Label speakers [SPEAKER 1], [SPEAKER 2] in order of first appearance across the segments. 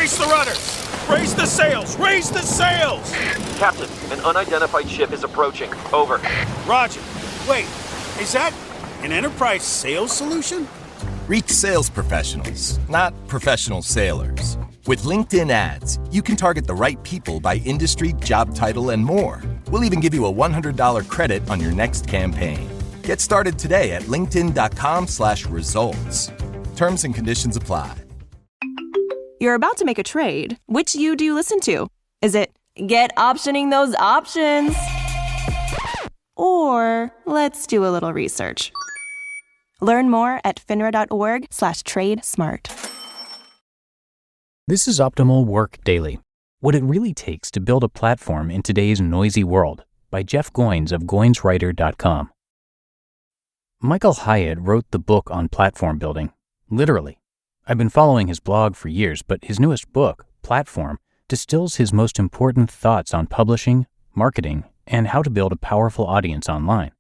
[SPEAKER 1] Brace the rudders! Raise the sails! Raise the sails!
[SPEAKER 2] Captain, an unidentified ship is approaching. Over.
[SPEAKER 1] Roger. Wait, is that an enterprise sales solution?
[SPEAKER 3] Reach sales professionals, not professional sailors. With LinkedIn ads, you can target the right people by industry, job title, and more. We'll even give you a $100 credit on your next campaign. Get started today at linkedin.com/results. Terms and conditions apply.
[SPEAKER 4] You're about to make a trade. Which you do you listen to? Is it get optioning those options? Or let's do a little research. Learn more at finra.org/trade-smart.
[SPEAKER 5] This is Optimal Work Daily, What It Really Takes to Build a Platform in Today's Noisy World by Jeff Goins of goinswriter.com. Michael Hyatt wrote the book on platform building, literally. I've been following his blog for years, but his newest book, Platform, distills his most important thoughts on publishing, marketing, and how to build a powerful audience online.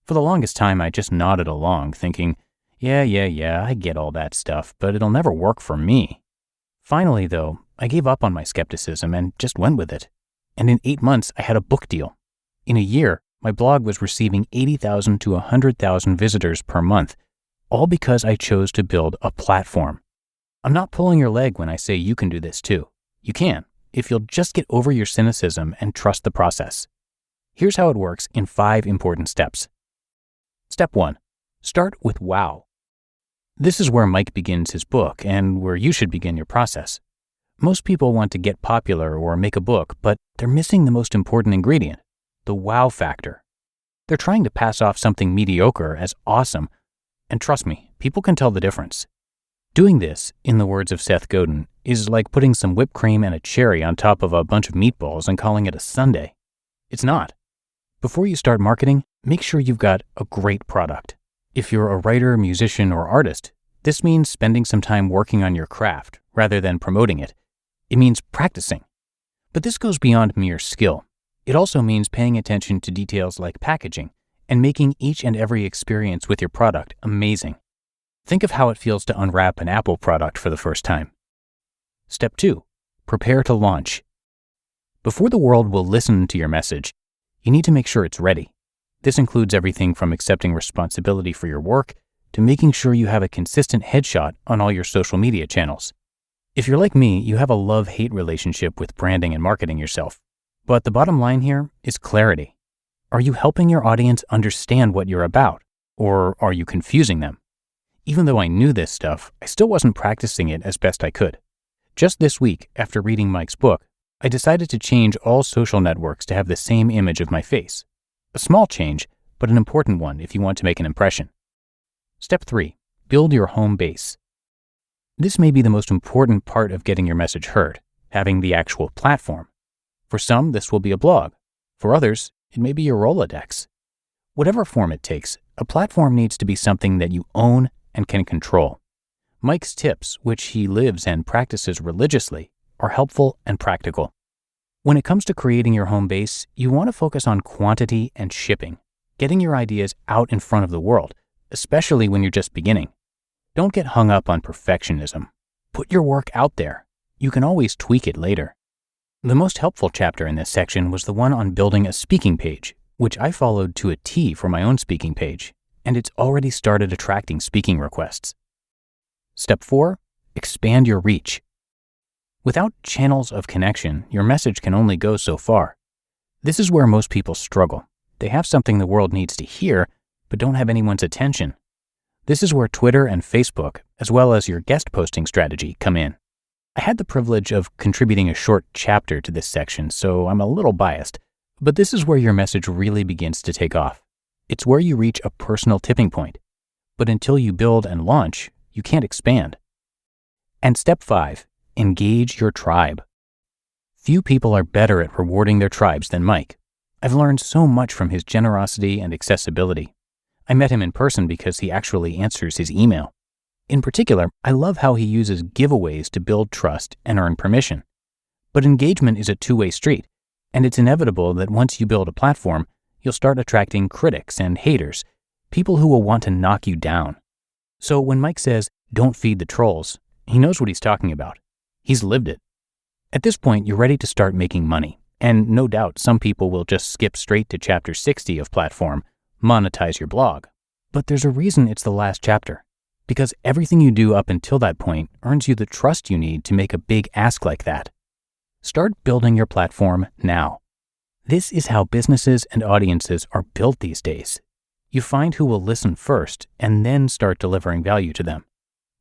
[SPEAKER 5] For the longest time, I just nodded along, thinking, yeah, I get all that stuff, but it'll never work for me. Finally, though, I gave up on my skepticism and just went with it. And in 8 months, I had a book deal. In a year, my blog was receiving 80,000 to 100,000 visitors per month, all because I chose to build a platform. I'm not pulling your leg when I say you can do this too. You can, if you'll just get over your cynicism and trust the process. Here's how it works in 5 important steps. Step 1. Start with wow. This is where Mike begins his book and where you should begin your process. Most people want to get popular or make a book, but they're missing the most important ingredient, the wow factor. They're trying to pass off something mediocre as awesome, and trust me, people can tell the difference. Doing this, in the words of Seth Godin, is like putting some whipped cream and a cherry on top of a bunch of meatballs and calling it a sundae. It's not. Before you start marketing, make sure you've got a great product. If you're a writer, musician, or artist, this means spending some time working on your craft rather than promoting it. It means practicing. But this goes beyond mere skill. It also means paying attention to details like packaging and making each and every experience with your product amazing. Think of how it feels to unwrap an Apple product for the first time. Step 2. Prepare to launch. Before the world will listen to your message, you need to make sure it's ready. This includes everything from accepting responsibility for your work to making sure you have a consistent headshot on all your social media channels. If you're like me, you have a love-hate relationship with branding and marketing yourself. But the bottom line here is clarity. Are you helping your audience understand what you're about, or are you confusing them? Even though I knew this stuff, I still wasn't practicing it as best I could. Just this week, after reading Mike's book, I decided to change all social networks to have the same image of my face. A small change, but an important one if you want to make an impression. Step 3. Build your home base. This may be the most important part of getting your message heard, having the actual platform. For some, this will be a blog. For others, it may be your Rolodex. Whatever form it takes, a platform needs to be something that you own and can control. Mike's tips, which he lives and practices religiously, are helpful and practical. When it comes to creating your home base, you want to focus on quantity and shipping, getting your ideas out in front of the world, especially when you're just beginning. Don't get hung up on perfectionism. Put your work out there. You can always tweak it later. The most helpful chapter in this section was the one on building a speaking page, which I followed to a T for my own speaking page, and it's already started attracting speaking requests. Step 4. Expand your reach. Without channels of connection, your message can only go so far. This is where most people struggle. They have something the world needs to hear, but don't have anyone's attention. This is where Twitter and Facebook, as well as your guest posting strategy, come in. I had the privilege of contributing a short chapter to this section, so I'm a little biased, but this is where your message really begins to take off. It's where you reach a personal tipping point. But until you build and launch, you can't expand. And step 5. Engage your tribe. Few people are better at rewarding their tribes than Mike. I've learned so much from his generosity and accessibility. I met him in person because he actually answers his email. In particular, I love how he uses giveaways to build trust and earn permission. But engagement is a two-way street, and it's inevitable that once you build a platform, you'll start attracting critics and haters, people who will want to knock you down. So when Mike says, "Don't feed the trolls," he knows what he's talking about. He's lived it. At this point, you're ready to start making money. And no doubt some people will just skip straight to chapter 60 of Platform, monetize your blog. But there's a reason it's the last chapter. Because everything you do up until that point earns you the trust you need to make a big ask like that. Start building your platform now. This is how businesses and audiences are built these days. You find who will listen first and then start delivering value to them.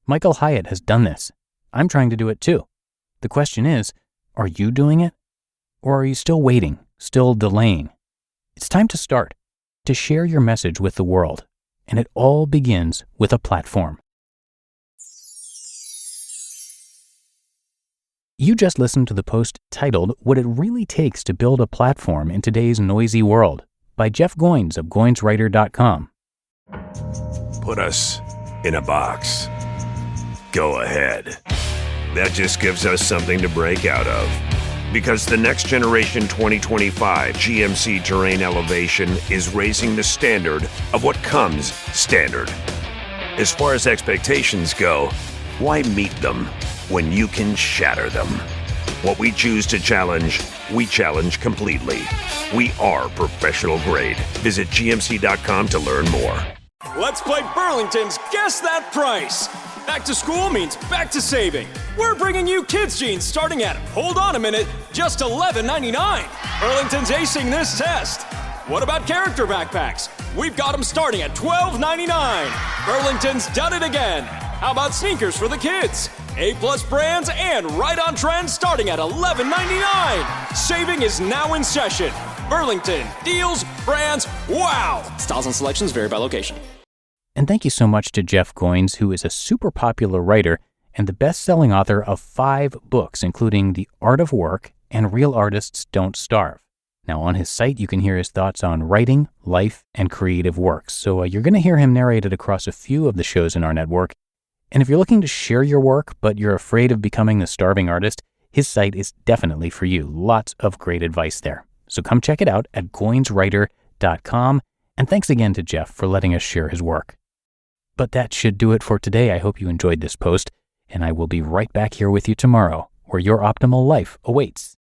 [SPEAKER 5] Michael Hyatt has done this. I'm trying to do it too. The question is, are you doing it? Or are you still waiting, still delaying? It's time to start, to share your message with the world. And it all begins with a platform. You just listened to the post titled, What It Really Takes to Build a Platform in Today's Noisy World by Jeff Goins of GoinsWriter.com.
[SPEAKER 6] Put us in a box. Go ahead. That just gives us something to break out of. Because the next generation 2025 GMC Terrain Elevation is raising the standard of what comes standard. As far as expectations go, why meet them when you can shatter them? What we choose to challenge, we challenge completely. We are professional grade. Visit gmc.com to learn more.
[SPEAKER 7] Let's play Burlington's Guess That Price. Back to school means back to saving. We're bringing you kids' jeans starting at, hold on a minute, just $11.99. Burlington's acing this test. What about character backpacks? We've got them starting at $12.99. Burlington's done it again. How about sneakers for the kids? A-plus brands and right on trend starting at $11.99. Saving is now in session. Burlington, deals, brands, wow! Styles and selections vary by location.
[SPEAKER 5] And thank you so much to Jeff Goins, who is a super popular writer and the best-selling author of 5 books, including The Art of Work and Real Artists Don't Starve. Now, on his site, you can hear his thoughts on writing, life, and creative works. So you're going to hear him narrate it across a few of the shows in our network. And if you're looking to share your work, but you're afraid of becoming the starving artist, his site is definitely for you. Lots of great advice there. So come check it out at GoinsWriter.com. And thanks again to Jeff for letting us share his work. But that should do it for today. I hope you enjoyed this post, and I will be right back here with you tomorrow, where your optimal life awaits.